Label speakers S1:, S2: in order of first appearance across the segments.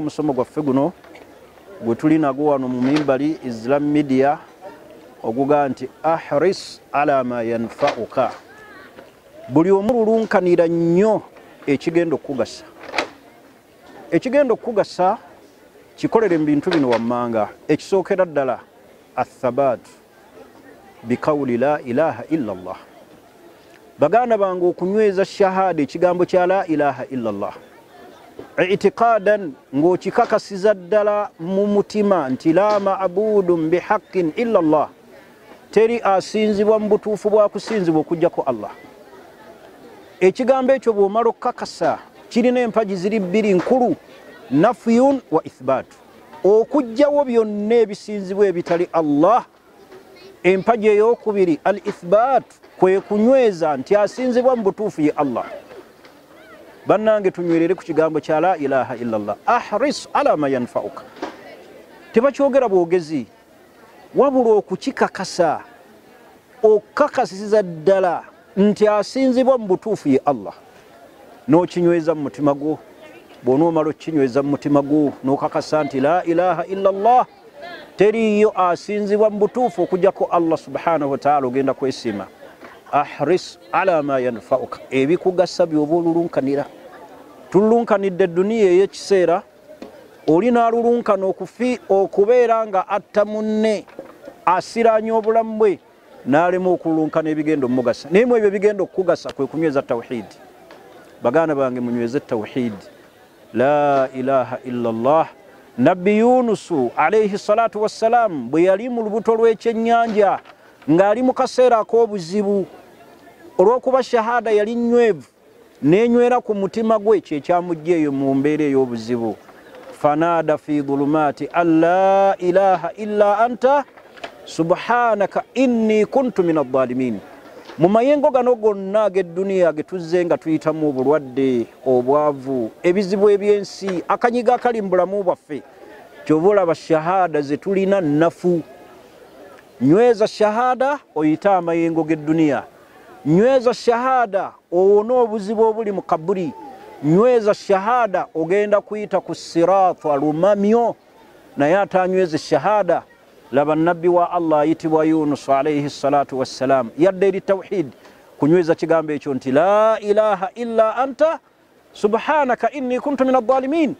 S1: Musomo gwaffe guno gwe tuli nagwo wano mu mimbali Islam Media oguga nti ahris ala ma yanfa'uka, buli omululunkanira nnyo ekigenda okugasa. Ekigenda okugasa kikolere mu bintu bino wammanga. Ekisookera ddala athabat biqawli la ilaha illa Allah. Baganda bange okunyweza shahada ekigambo kya la ilaha illa Allah, i'tiqadan ng'okikakasiza ddala mu mutima nti la ma'budun bihaqqin illa Allah, teri asinzibwa mu butuufu bwa kusinzibwa okuggyako Allah. Ekigambo ekyo bw'omala okukakasa kirina empagi ziri bbiri nkulu, nafyun wa ithbaatu, okuggyawo byonna ebisinzibwa ebitali Allah. Empagi ey'okubiri al ithbaatu, kwe kunyweza nti asinzibwa mu butuufu ye Allah. Bannange tunywerere ku kigambo kya la ilaha illallah. Ahris ala ma yanfa'uka, tebakyogera bwogezi wabula okukikakasa, okukakasiza ddala nti asinzibwa mu butuufu ye Allah, n'okinyweza mu mutima gwo. Bw'onoomala okukinyweza mu mutima gwo n'okakasa nti la ilaha illallah, teriyo asinzibwa mu butuufu okuggyako Allah subhanahu wa ta'ala, ogenda kwesiima. Ahris ala ma yanfa'uka, ebikugasa by'oba olulunkanira. Tulunkanidde edduniya ey'ekiseera, oli n'alulunkana okubeera nga atta munne, asiraanya obulamu bwe, n'alema okululunkana ebigenda omugasa. Naye mu ebyo bigenda okukugasa kwe kunyweza tawhid. Baganda bange munyweze tawhid, la ilaha illallah. Nabbi Yunusu alayhi salatu wassalam bwe yali mu lubuto lw'ekyennyanja ng'ali mu kaseera ak'obuzibu, olw'okuba shahada yali nnywevu n'enywera ku mutima gwe, kyekyamujja eyo mu mbeera ey'obuzibu. Fanaada fi dhulumaati an la ilaha illa anta subhanaka inni kuntu min adh-dhalimin. Mu mayengo gano gonna ag'edduniya getuzze nga tuyitamu obulwadde, obwavu, ebizibu eby'ensi, akanyiga akali mu bulamu bwaffe, ky'oba olaba shahada ze tulina nnafu. Nyweza shahada oyita amayengo g'edduniya. Nyweza shahada owona obuzibu obuli mu kaburi. Nyweza shahada ogenda kuyita ku sirata lumamyo. Naye atanyweze shahada, laba nabbi wa Allah ayitibwa Yunus alayhi salatu wassalam yadde eri tawhid, kunyweza kigambo ekyo nti la ilaha illa anta subhanaka inni kuntu min adh-dhalimin.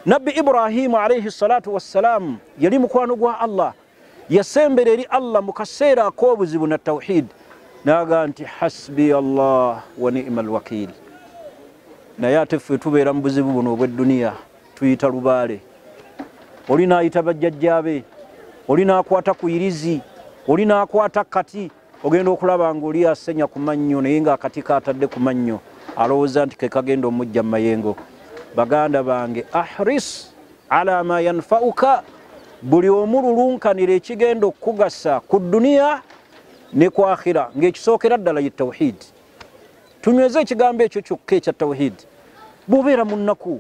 S1: Nabbi Ibrahim alayhi salatu wassalam yali mukwano gwa Allah, yasembera eri Allah mu kaseera ak'obuzibu na tawhid, naga nti hasbi Allah wa ni'mal wakil. Naye ate ffe tubeera mu buzibu buno obw'edduniya, tuyita lubaale. Oli n'ayita bajjajjaabe, oli n'akwata ku irizi, oli n'akwata kati, ogenda okulaba ng'oli asenya ku mannyo, naye ng'akati kaatadde ku mannyo, alowooza nti ke kagenda omujja mu mayengo. Baganda bange, ahris ala ma yanfa'uka, buli omululunkanira ekigenda okukugasa ku dduniya ne ku akhira, ng'ekisookera ddala ye tawhid. Tunyweze ekigambo ekyo kyokka ekya tawhid. Bw'obeera mu nnaku,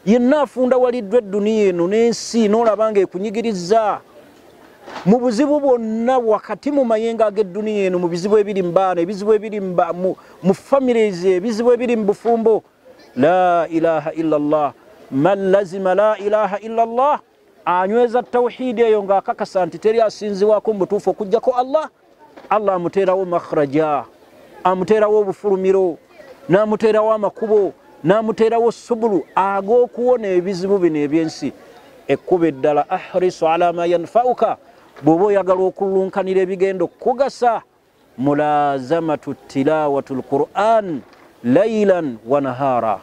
S1: yenna afunda waliddwa edduniya eno n'ensi, n'olaba ng'ekunyigiriza mu buzibu bwonna wakati mu mayengo ag'edduniya eno, mu bizibu ebiri mu baana, ebizibu ebiri mu families, ebizibu ebiri mu bufumbo. La ilaha illallah, man lazima la ilaha illallah, anyweza tawhid eyo ng'akakasa nti teri asinzibwako mu butuufu okuggyako Allah, Allah amuteerawo makhraja, amuteerawo obufulumiro, n'amuteerawo amakubo, n'amuteerawo subulu ag'okuwona ebizibu bino eby'ensi. Ekkuba eddala ahrisu ala ma yanfa'uka, bw'oba oyagala okulunkanira ebigenda okukugasa, mulazamatu tilawatu lquran laylan wa nahara.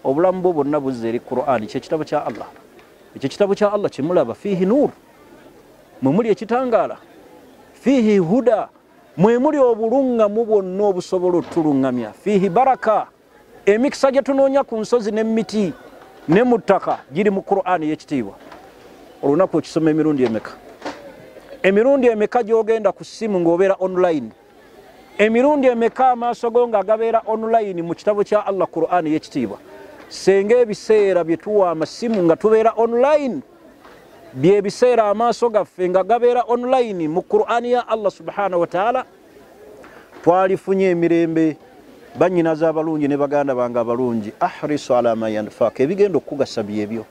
S1: Obulamu bwo bwonna buzza eri Qur'an, kyekitabo kya Allah. Ekyo kitabo kya Allah kyemulaba, fihi nur, mwe muli ekitangaala, fihi huda, mwe muli obulungamu bwonna obusobola otulungamya, fihi baraka, emikisa gye tunoonya ku nsozi n'emiti ne mu ttaka giri mu Qur'an y'ekitiibwa. Olunaku okisoma emirundi emeka? Emirundi emeka gy'ogenda ku ssimu ng'obeera online? Emirundi emeka amaaso go ng'agabeera online mu kitabo kya Allah Qur'an y'ekitiibwa? Senga ebiseera bye tuwa amasimu nga tubeera online, bye biseera amaaso gaffe nga gabeera online mu Qur'an ya Allah subhanahu wa ta'ala, twalifunye emirembe. Bannyinaze abalungi ne baganda bange abalungi, ahrisu ala ma yanfa'uka, ebigenda okukugasa byebyo.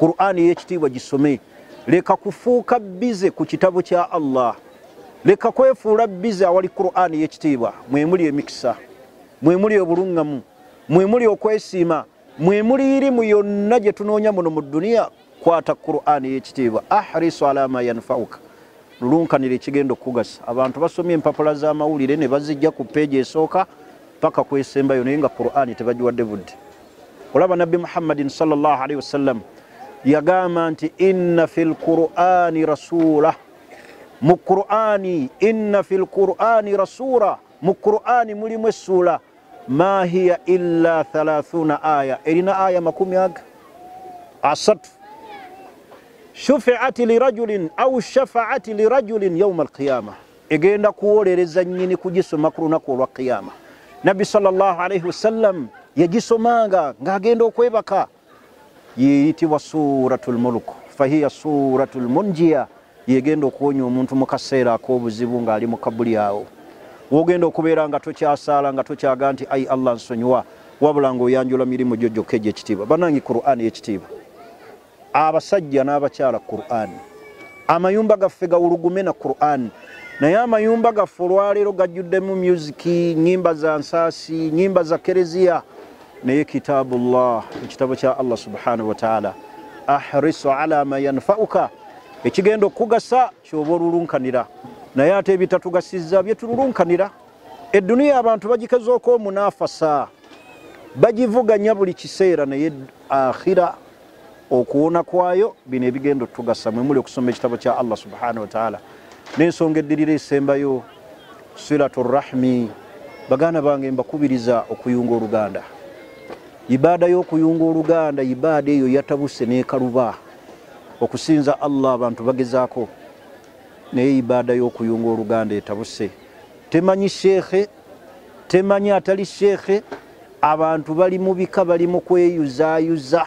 S1: Qur'ani y'ekitiibwa gisome. Leka kufuuka bize ku kitabo kya Allah. Leka kwefuula bize awali Qur'ani y'ekitiibwa. Mwemuli emikisa, mwemuli obulungamu, mwemuli okwesiima, mwemuli irimu yonna gye tunoonya muno mu dduniya. Kwata Qur'ani y'ekitiibwa. Ahrisu ala ma yanfa'uka. Lulunkanira ekigenda okugasa. Abantu basomye empapula z'amawulire ne bazijja ku peegi esooka paka kwesembayo naye nga Qur'ani tebagiwadde budde. Olaba Nabbi Muhammadin sallallahu alaihi wasallam yagamba nti inna fil Qur'ani rasula. Mu Qur'ani inna fil Qur'ani rasula. Mu Qur'ani mulimu essula ma hiya illa 30 aya. Erina aya makumi asatu. Shufi'at li rajulin au shafa'at li rajulin yawm al-qiyamah. Egenda kuwolereza nnyini kugisoma ku lunaku olwa qiyama. Nabbi sallallahu alaihi wasallam yagisomanga ng'agenda okwebaka. Yeyitibwa suratul mulk. Fahiya suratul munjiya. Yegenda okuwonya omuntu mu kaseera ak'obuzibu ng'ali mu kabuli awo. Wogenda okubeera nga tokyasaala nga tokyaga nti ayi Allah nsonyiwa wabula ng'oyanjula mirimu gyo gyokka egy'ekitiibwa. Bannange Qur'ani y'ekitiibwa. Abasajja n'abakyala Qur'ani. Amayumba gaffe gawulugume na Qur'ani. Naye amayumba gaffe olwaleero gajjuddemu music, nyimba za nsaasi, nyimba za kereziya. Naye kitabullah, ekitabo kya Allah subhanahu wa ta'ala. Ahrisu ala ma yanfa'uka. Ekigenda okugasa ky'oba olulunkanira. Naye ate ebitatugasizza bye tululunkanira. Edduniya abantu bagikezaako omunafasa. Bagivuganya buli kiseera naye akhira okuwona kwayo bino ebigenda okutugasa mwe muli okusoma ekitabo kya Allah subhanahu wa ta'ala. N'ensonga eddirira esembayo silatur rahmi. Baganda bange mbakubiriza okuyunga oluganda. Ibaada y'okuyunga oluganda ibaada eyo yatabuse n'ekaluba. Okusinza Allah abantu bagezaako. Naye ibaada y'okuyunga oluganda etabuse. Temanyi shekhe, temanyi atali shekhe. Abantu bali mu bika bali mu kweyuzaayuza.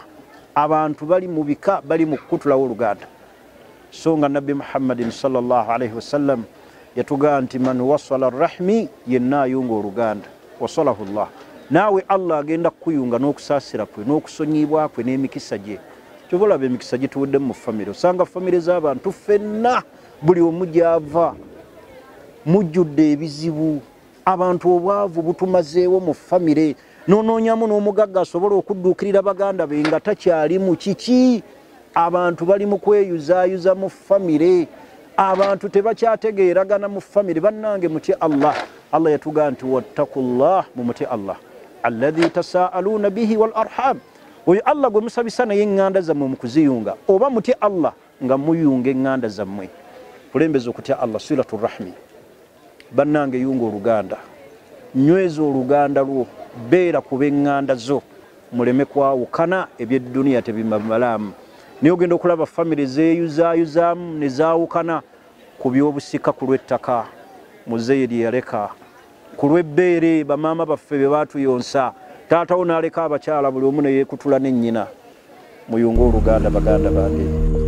S1: Abantu bali mu bika bali mu kukutulawo oluganda. So nga Nabbi Muhammadin sallallahu alaihi wasallam yatugaa nti man wasala rahmi yenna ayunga oluganda wasalahu Allah. Naawe Allah agenda kukuyunga n'okusaasira kwe n'okusonyibwa kwe n'emikisa gye. Kyova olaba emikisa gye tuwedde mu famire. Osanga famire z'abantu ffenna buli omu gy'ava mujjudde ebizibu. Abantu obwavu butumazeewo mu famire. Nonoonyamu n'omugagga asobola okudduukirira baganda be nga takyali mu kiki. Abantu bali mu kweyuzaayuza mu famire. Abantu tebakyategeeragana mu famire. Bannange mutye Allah. Allah yatugaa nti wattakullah, mumutye Allah alladhi tasaaluna bihi wal arham. Oyo Allah gwe musabisa naye eŋŋanda zammwe mu kuziyunga. Oba mutye Allah nga muyunga eŋŋanda zammwe. Kulembeza okutya Allah silatur rahmi. Bannange yunga oluganda. Nyweza oluganda lwo. Beera kuba eŋŋanda zo. Muleme kwawukana eby'edduniya tebimalamu. Naye ogenda okulaba famire zeeyuzaayuzaamu ne zaawukana ku by'obusika ku lw'ettaka. Muzeeri yaleka. Ku lw'ebbeere bamaama baffe be baatuyonsa. Taatawo n'aleka abakyala buli omu ne yeekutula ne nnyina. Muyunga oluganda baganda bange.